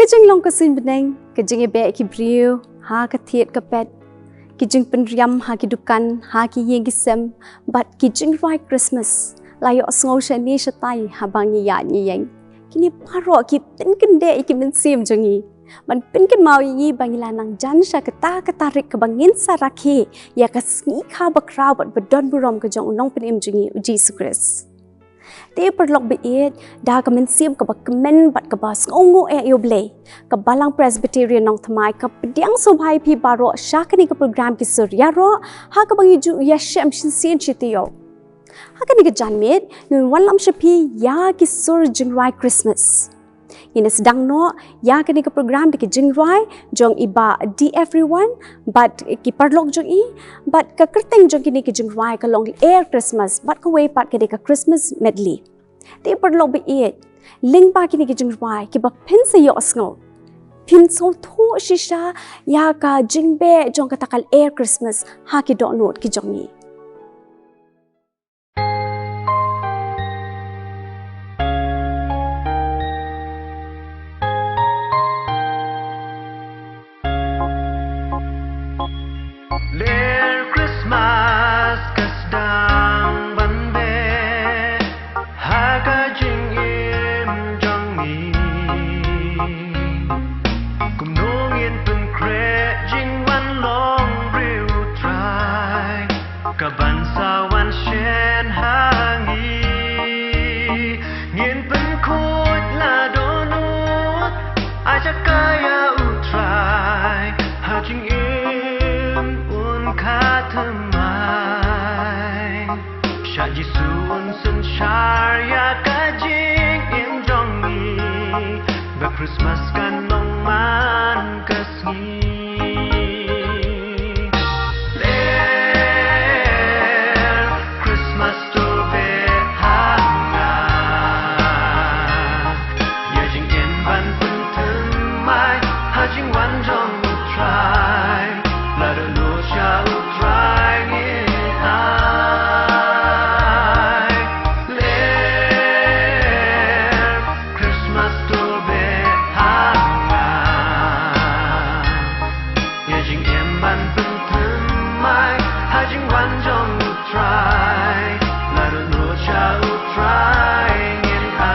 Kajing long kasin beneng, kajing ebe ki brio, ha ka thiet ka pet, kijing penriam ha ki dukan, ha ki yengisem, but kijing right Christmas, layo asngau shani shatai ha bangi ya nyeng. Kini paro ki pinkende ki mensim jongi. Man pinken mau yi bangila nang jansha kata katarik ke bangin saraki ya kasngi ka bakraw bat bedon burom ke jong nong penim jongi Jesus Christ. Te perlok beet da ka mensim ka bakmen bat ka bas ngongo yoble ka balang Presbyterian Nongthymmai ka pediang sobhai pi baro shakani ka program ki IAroh ha ka bangi ju ya shem shin chitiyo. Ha ka ni ka janmet nun walam shapi ya ki sur Jingrwai Khristmas. Ini sedang no ya ka ni ka program di ki Jingrwai jong iba di everyone but ki perlok jong I but ka kerteng jong kini ki Jingrwai ka long air Christmas but ka way pat ka di ka Christmas medley. Te perlok beet ling pa kini ki Jingrwai ki ba pinsa yo asngo. Pinso tho shisha ya ka jingbe jong ka takal air Christmas ha ki do note ki jong ni. Christmas kasdang banbe haga JINGIM jongmi kumnongin pen kre jingwan long riu trai kabansawan shen hangi ngin pen khut la donut aja kaya utrai ha JINGIM Nongthymmai Sha Jisun Sun Shar Ya Ka JINGIM Jongi Ba Christmas Kan Nong Man Kasngi Ler Christmas To Be Hanga Ya JINGIM Ban Pun Nongthymmai Ha Jingwan Jong Try LADA Sha utrai in I Ler Christmas to be hanga Ya JINGIM ban pen Nongthymmai ha Jingwan jong utrai LADA Sha utrai in I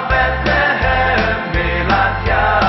Bethlehem, Bethlehem,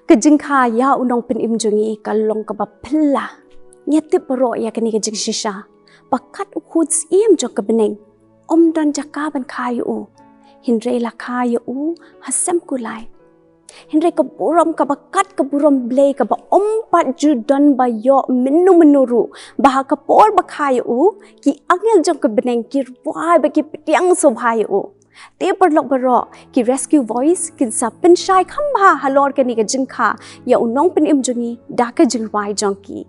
kejing kaya unong penim jungi kalong kaba PHILA nyetip baro ya kani kejing shisha pakat ukuds iem jok kebeneng om dan JAKA ban kayu hindre la kayu hasem kulai hindre keburam kabakat keburam blay kaba ompat judan bayo menu menuru bah kapor bakayu ki angel jok kebeneng ki ruai bagi petiang sobhayu te perlok baro ki rescue voice kin sa penshai khamba halor kani ka jingkha ya unong penim jungi daka Jingrwai jongki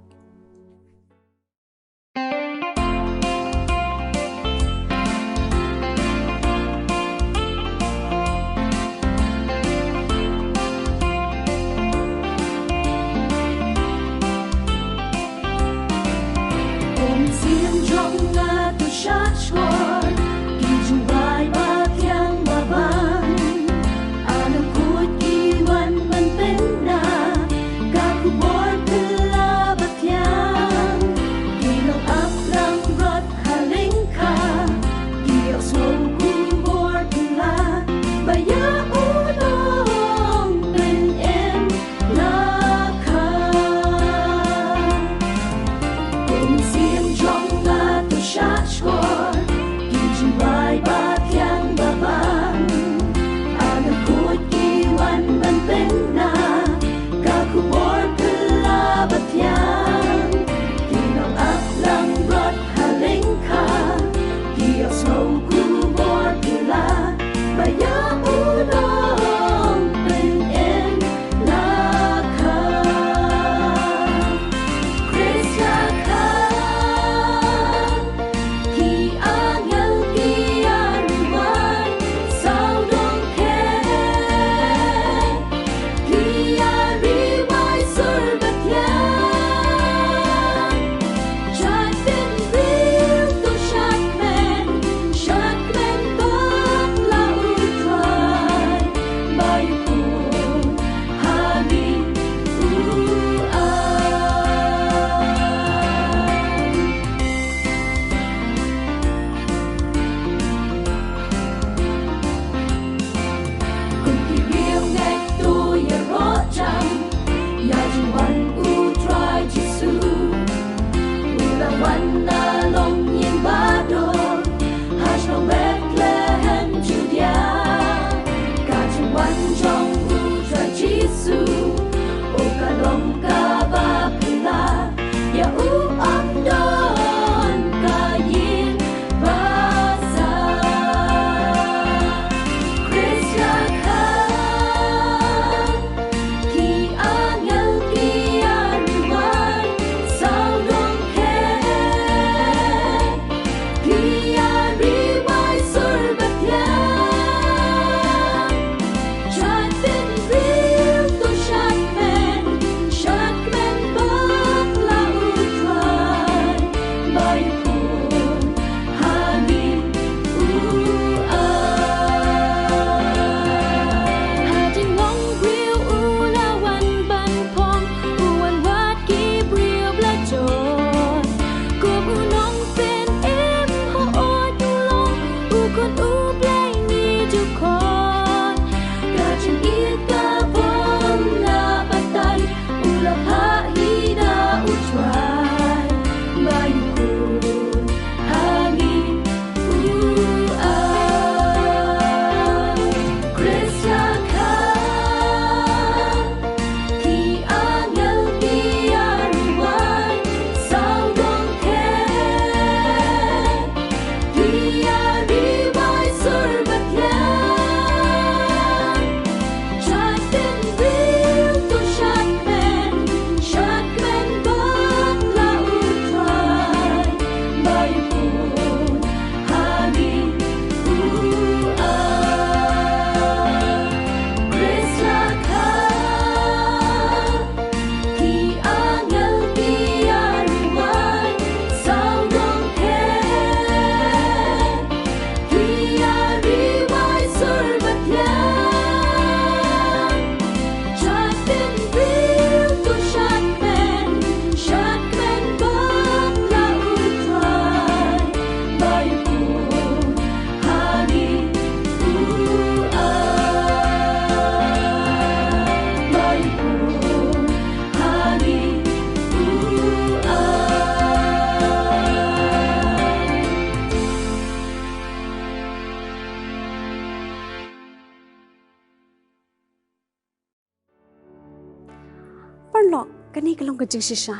perlok kani kalong kajing shisha.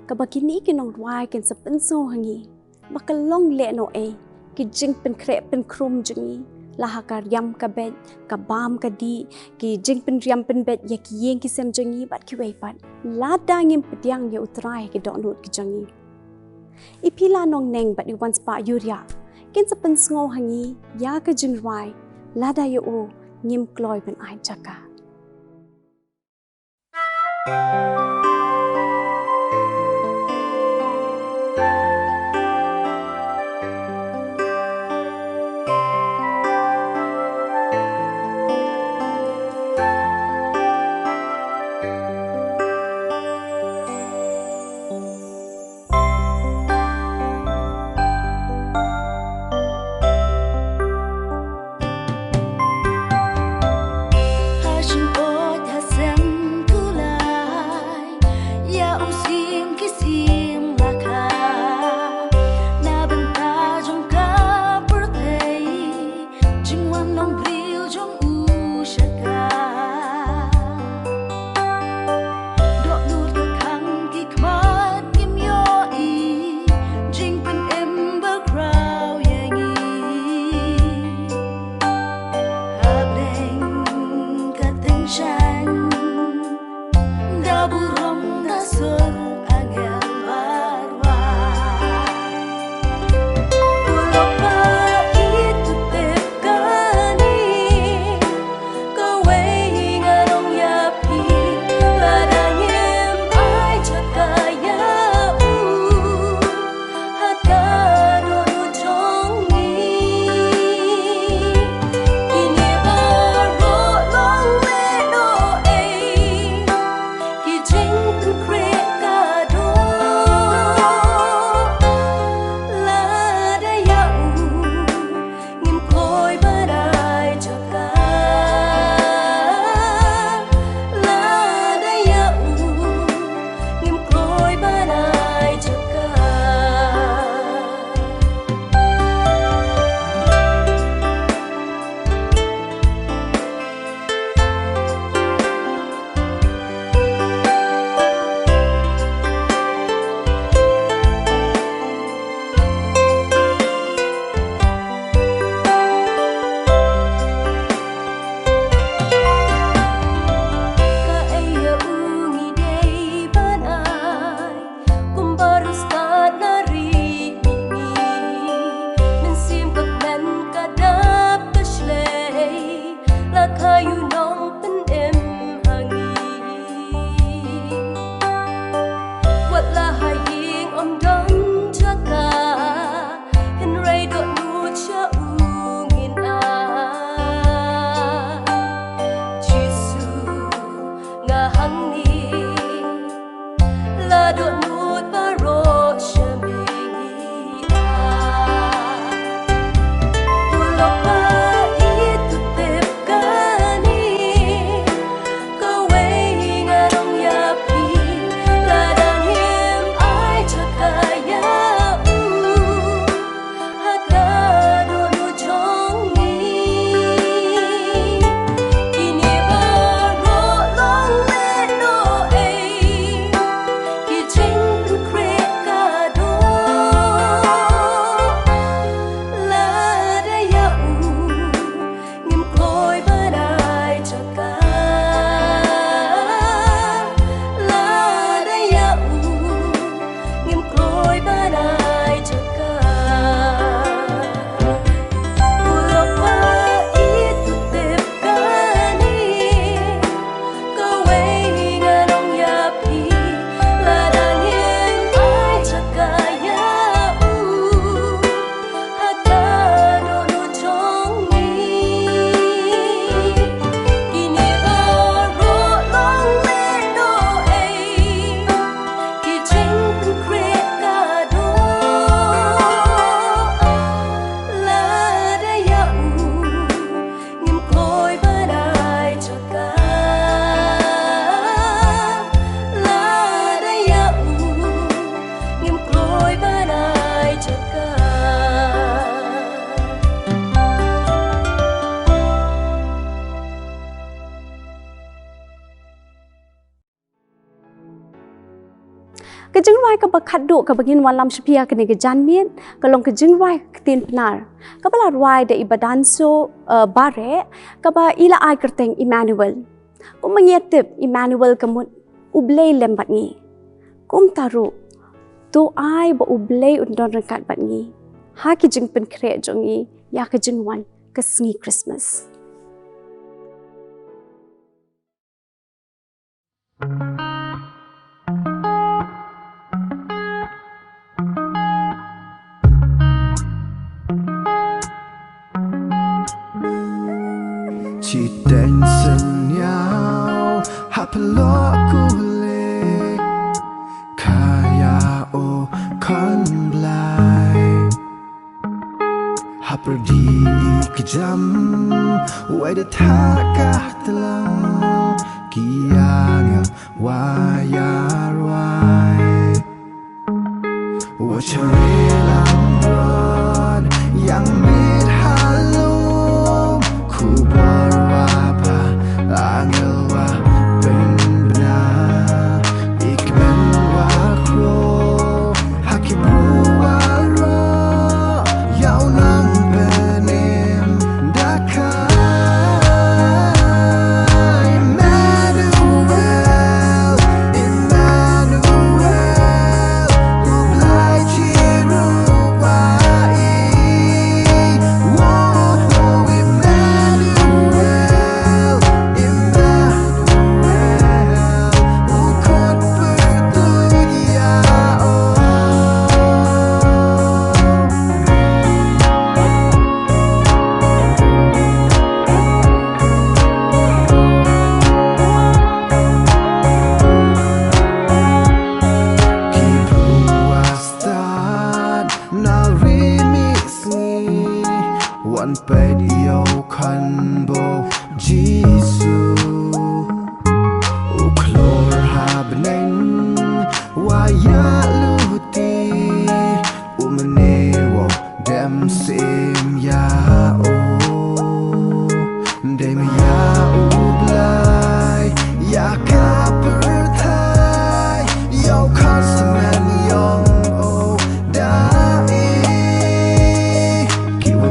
Kabakini kinong wai kin sa penso hangi. Bakalong le no kijing pen krep pen krum jungi. Laha ka riam ka bed, ka bam ka di, ki jing pen riam pen bed ya ki yeng ki sem jungi bat ki wei pat. Lada ngim pediang ya utrai ki dok nut ki jungi. PHILA NONGNENG bat di WANSPAH URIAH. Kin sa penso hangi ya ka Jingrwai. Lada ya ngim kloy pen ai JAKA. Jingrwai ke Jingrwai ka bakaduk ka bagin walam shpia ke nege janmien kalong ke Jingrwai tin penar ka bala rwai de ibadanso BAREH ka ba ila ai kerteng EMMANUEL kum mengetip EMMANUEL kamut ublei lembat ngi kum taru tu ai ba ublei undon rengkat bat ngi ha ki jing pen kre jongi ya ke jingwan ke sngi Khristmas Chỉ tên sân nhau hạp lọ cú lê Kaya o con blai hạp đi kejam Wai de takah telang Kianga wayarwai Wachari lang ron Yang mit halum Kubar wapa Angel wa ben benar Ikmen wa kro Haki bru wa ro Yau nang benim Dakai One bed yo kan bo Jisu Uklor habnen Waya luti Umenewo dem sim ya o Dem ya ublay Ya kapertai Yo konsumen yong o dai Kiwa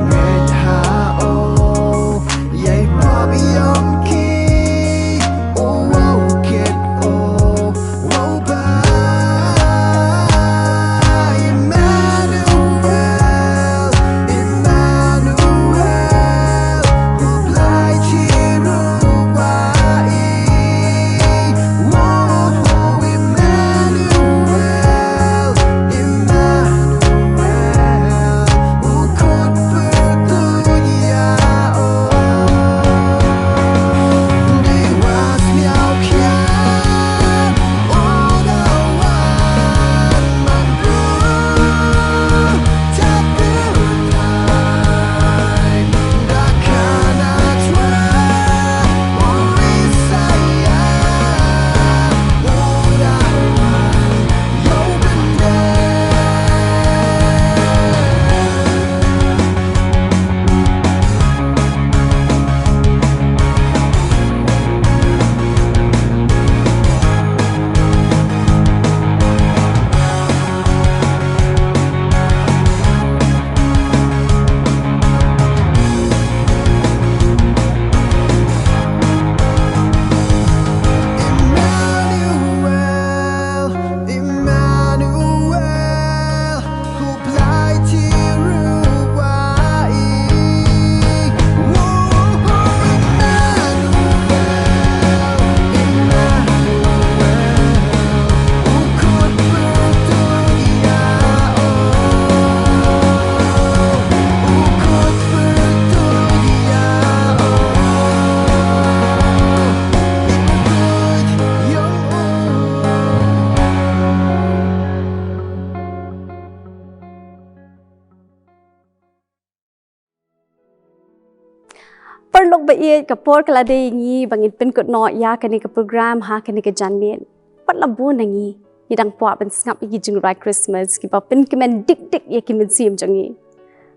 Perlok baie kapor kalade ngi bangin pen kut no ya kani ke program ha kani ke janmien pat labu nangi hidang po ben ngap igi Jingrwai Khristmas ki pa pen kemen dik dik ya ki min sim jangi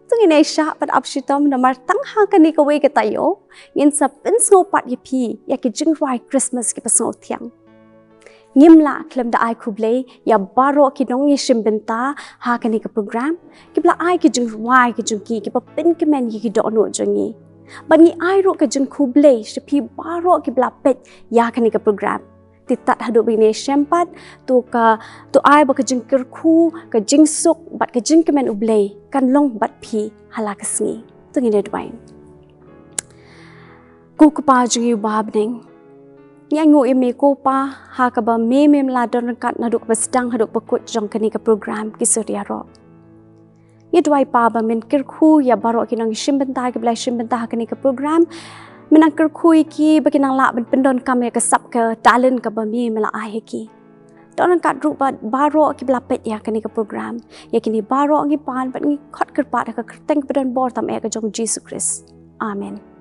tungi nei sha pat apshitam namar tang ha kani ke we ke tayo ngin sa pen snow pat ya pi ya ki Jingrwai Khristmas ki pa snow thiang ngimla klem da ai kublei ya baro ki nong ni shimbenta ha kani ka program kibla ai ki Jingrwai ki jungki ki pa pen ki men ki do no jongi ban ni ai ro ka jung kublei shpi baro kibla pet ya kani ka program titat hadu bini shempat tu ai ba ka jung kerku ka jing suk bat ka jing kemen ublei kan long bat phi hala kasngi tu ngi dwain ku pa jungi bab ning yang ngu imi ko pa ha ka ba mem la don kat na duk bestang haduk pakut jong kani ka program ki suriaro ye dwai pa ba men kerku ya baro ki nang shimbenta ki blai shimbenta ha kani ka program menang kerku ki ba ki nang la ben pendon kam ya ka sap ka talent ka ba mem la ai ki don kat ru ba baro ki bla pet ya kani ka program ya kini baro ngi pan ba ngi khot ker pa ka teng pedon bor tam e ka jong Jesus Christ amen